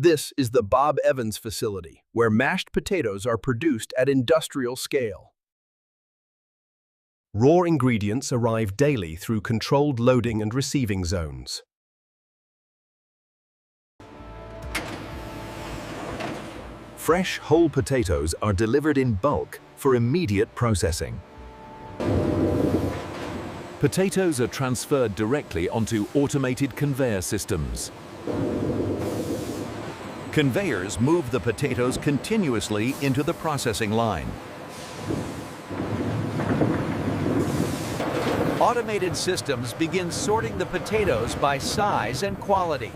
This is the Bob Evans facility, where mashed potatoes are produced at industrial scale. Raw ingredients arrive daily through controlled loading and receiving zones. Fresh, whole potatoes are delivered in bulk for immediate processing. Potatoes are transferred directly onto automated conveyor systems. Conveyors move the potatoes continuously into the processing line. Automated systems begin sorting the potatoes by size and quality.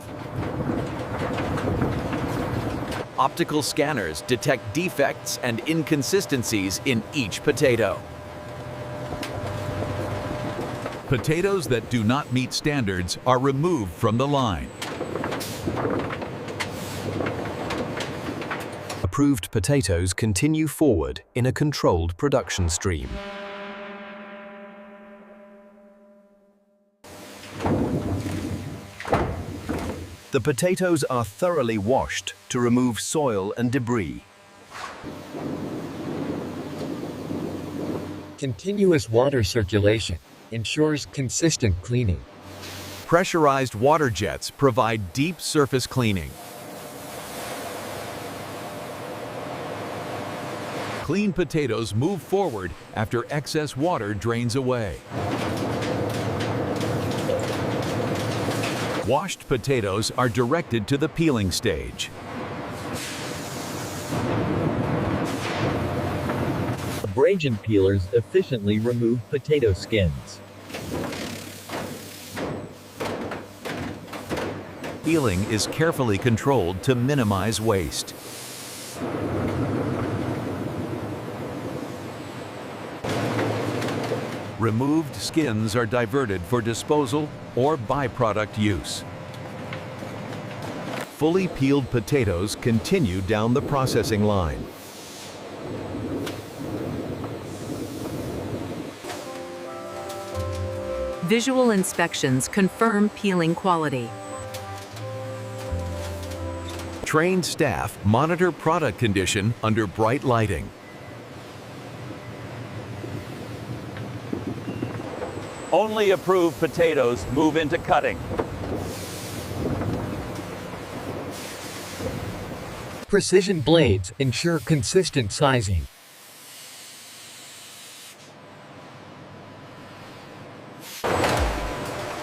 Optical scanners detect defects and inconsistencies in each potato. Potatoes that do not meet standards are removed from the line. Approved potatoes continue forward in a controlled production stream. The potatoes are thoroughly washed to remove soil and debris. Continuous water circulation ensures consistent cleaning. Pressurized water jets provide deep surface cleaning. Clean potatoes move forward after excess water drains away. Washed potatoes are directed to the peeling stage. Abrasion peelers efficiently remove potato skins. Peeling is carefully controlled to minimize waste. Removed skins are diverted for disposal or byproduct use. Fully peeled potatoes continue down the processing line. Visual inspections confirm peeling quality. Trained staff monitor product condition under bright lighting. Only approved potatoes move into cutting. Precision blades ensure consistent sizing.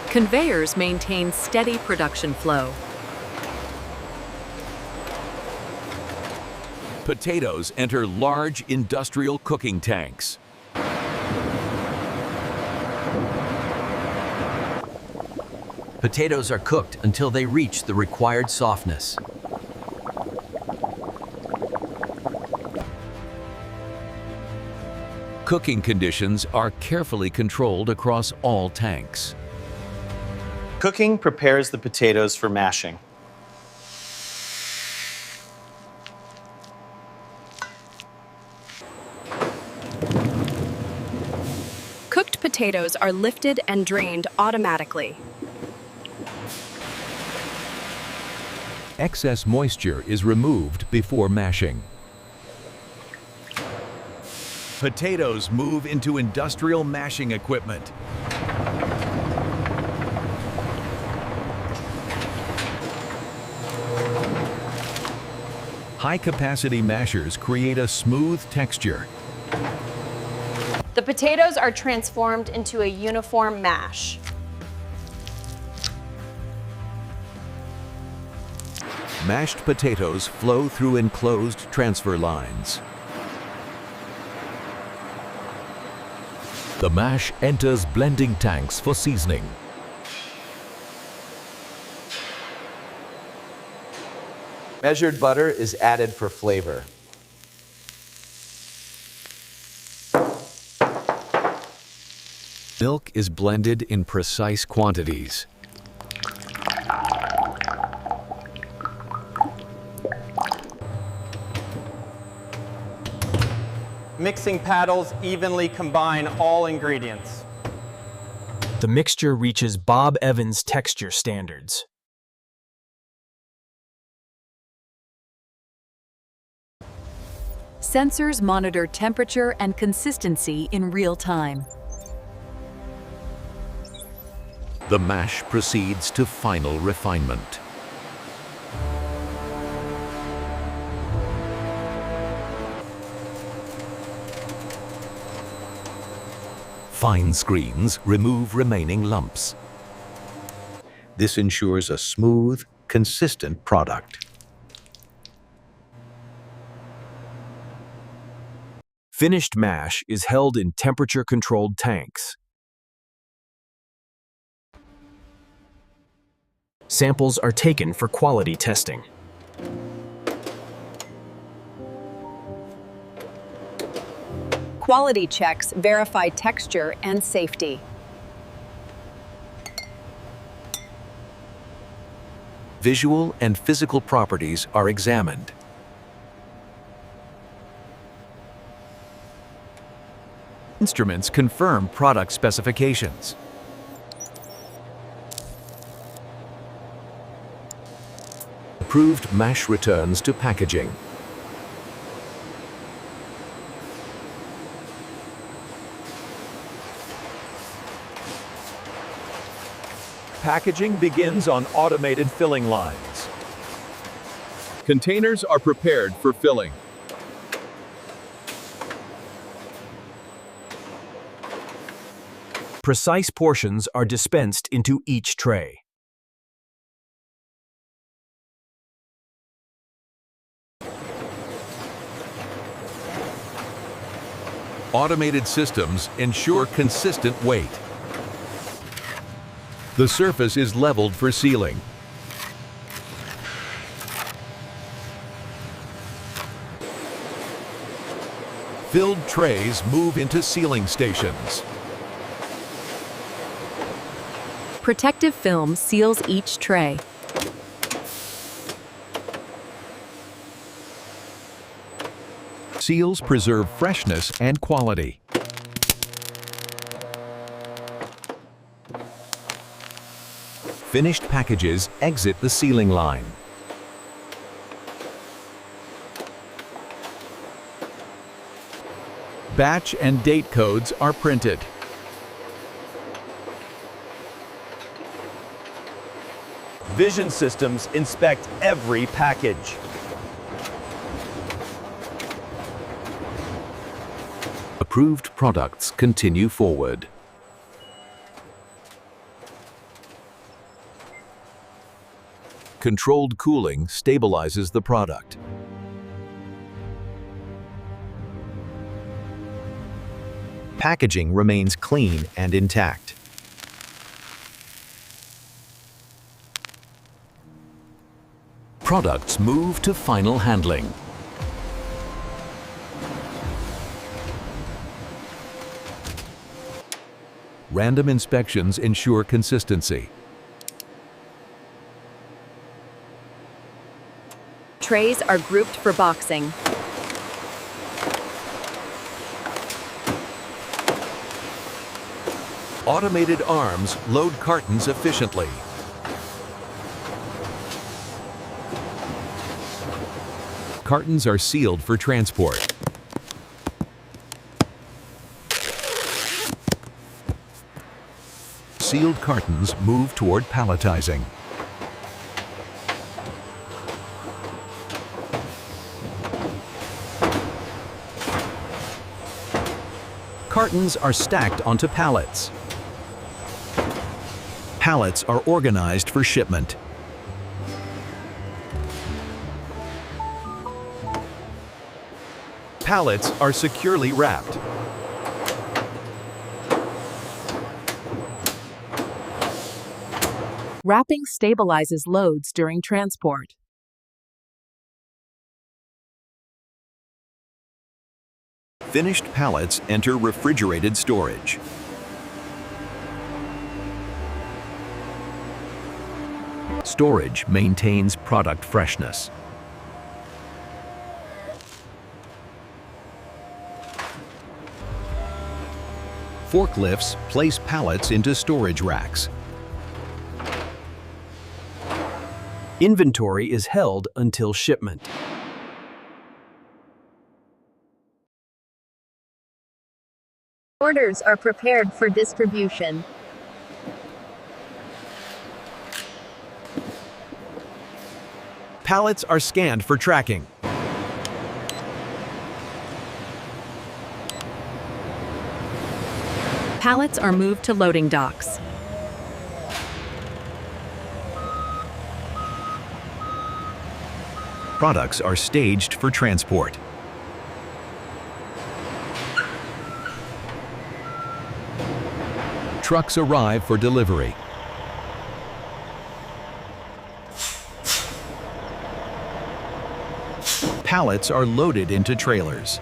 Conveyors maintain steady production flow. Potatoes enter large industrial cooking tanks. Potatoes are cooked until they reach the required softness. Cooking conditions are carefully controlled across all tanks. Cooking prepares the potatoes for mashing. Cooked potatoes are lifted and drained automatically. Excess moisture is removed before mashing. Potatoes move into industrial mashing equipment. High-capacity mashers create a smooth texture. The potatoes are transformed into a uniform mash. Mashed potatoes flow through enclosed transfer lines. The mash enters blending tanks for seasoning. Measured butter is added for flavor. Milk is blended in precise quantities. Mixing paddles evenly combine all ingredients. The mixture reaches Bob Evans texture standards. Sensors monitor temperature and consistency in real time. The mash proceeds to final refinement. Fine screens remove remaining lumps. This ensures a smooth, consistent product. Finished mash is held in temperature-controlled tanks. Samples are taken for quality testing. Quality checks verify texture and safety. Visual and physical properties are examined. Instruments confirm product specifications. Approved mash returns to packaging. Packaging begins on automated filling lines. Containers are prepared for filling. Precise portions are dispensed into each tray. Automated systems ensure consistent weight. The surface is leveled for sealing. Filled trays move into sealing stations. Protective film seals each tray. Seals preserve freshness and quality. Finished packages exit the sealing line. Batch and date codes are printed. Vision systems inspect every package. Approved products continue forward. Controlled cooling stabilizes the product. Packaging remains clean and intact. Products move to final handling. Random inspections ensure consistency. Trays are grouped for boxing. Automated arms load cartons efficiently. Cartons are sealed for transport. Sealed cartons move toward palletizing. Cartons are stacked onto pallets. Pallets are organized for shipment. Pallets are securely wrapped. Wrapping stabilizes loads during transport. Finished pallets enter refrigerated storage. Storage maintains product freshness. Forklifts place pallets into storage racks. Inventory is held until shipment. Orders are prepared for distribution. Pallets are scanned for tracking. Pallets are moved to loading docks. Products are staged for transport. Trucks arrive for delivery. Pallets are loaded into trailers.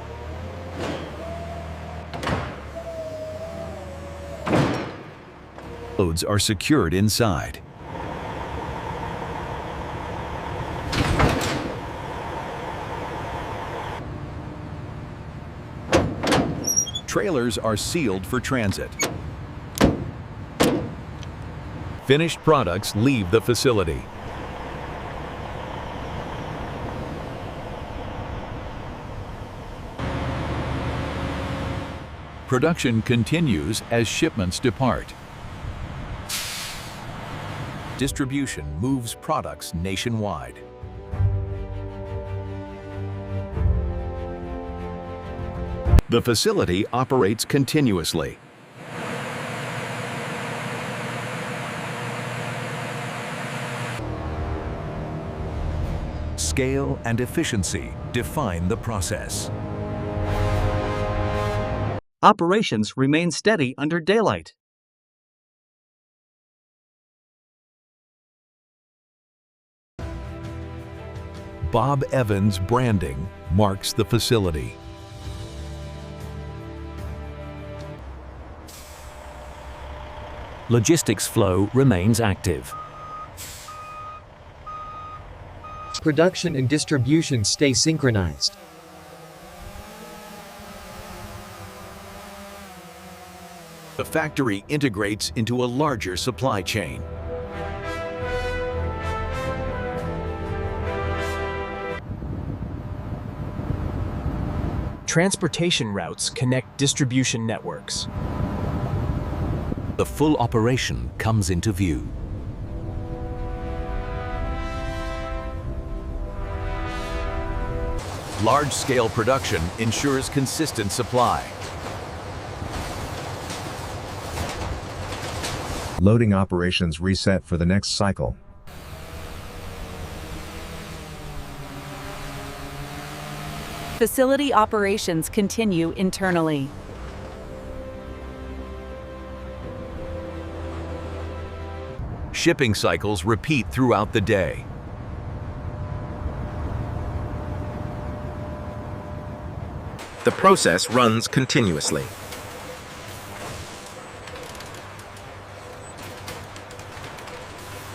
Loads are secured inside. Trailers are sealed for transit. Finished products leave the facility. Production continues as shipments depart. Distribution moves products nationwide. The facility operates continuously. Scale and efficiency define the process. Operations remain steady under daylight. Bob Evans branding marks the facility. Logistics flow remains active. Production and distribution stay synchronized. The factory integrates into a larger supply chain. Transportation routes connect distribution networks. The full operation comes into view. Large-scale production ensures consistent supply. Loading operations reset for the next cycle. Facility operations continue internally. Shipping cycles repeat throughout the day. The process runs continuously.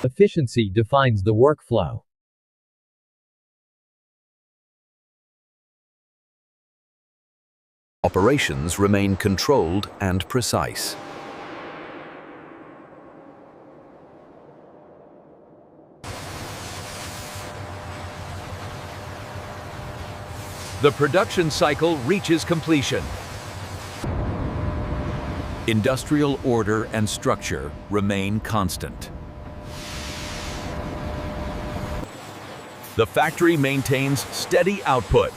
Efficiency defines the workflow. Operations remain controlled and precise. The production cycle reaches completion. Industrial order and structure remain constant. The factory maintains steady output.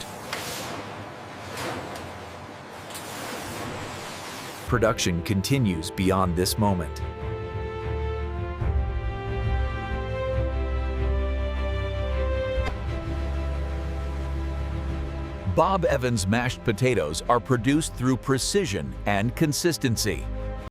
Production continues beyond this moment. Bob Evans mashed potatoes are produced through precision and consistency.